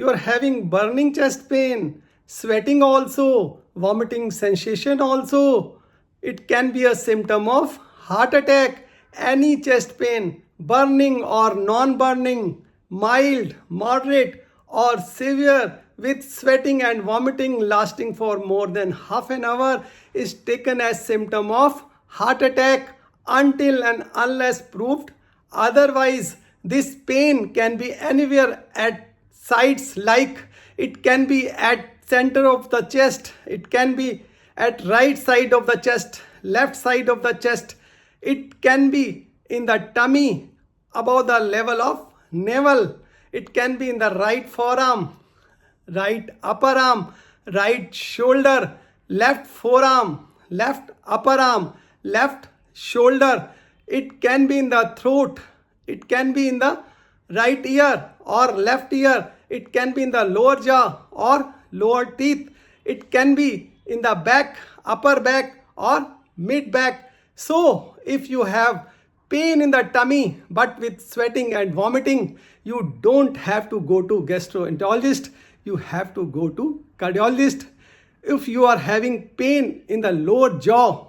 You are having burning chest pain, sweating also, vomiting sensation also. It can be a symptom of heart attack, any chest pain, burning or non-burning, mild, moderate or severe with sweating and vomiting lasting for more than half an hour is taken as symptom of heart attack until and unless proved otherwise. This pain can be anywhere at sides, like it can be at center of the chest, it can be at right side of the chest, left side of the chest, it can be in the tummy above the level of navel, it can be in the right forearm, right upper arm, right shoulder, left forearm, left upper arm, left shoulder, it can be in the throat, it can be in the right ear or left ear, it can be in the lower jaw or lower teeth, it can be in the back, upper back or mid back. So if you have pain in the tummy but with sweating and vomiting, you don't have to go to gastroenterologist, you have to go to cardiologist. If you are having pain in the lower jaw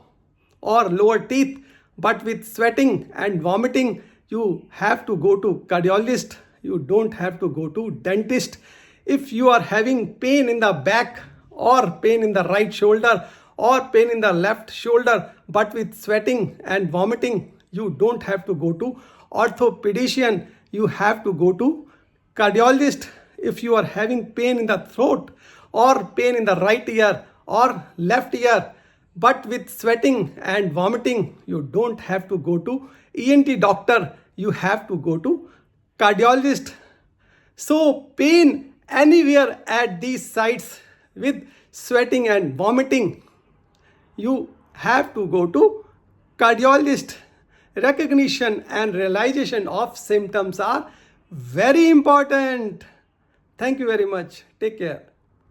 or lower teeth but with sweating and vomiting, you have to go to cardiologist, you don't have to go to dentist. If you are having pain in the back or pain in the right shoulder or pain in the left shoulder but with sweating and vomiting, you don't have to go to orthopedician, you have to go to cardiologist. If you are having pain in the throat or pain in the right ear or left ear but with sweating and vomiting, you don't have to go to ENT doctor, you have to go to cardiologist. So pain anywhere at these sites with sweating and vomiting, you have to go to cardiologist. Recognition and realization of symptoms are very important. Thank you very much. Take care.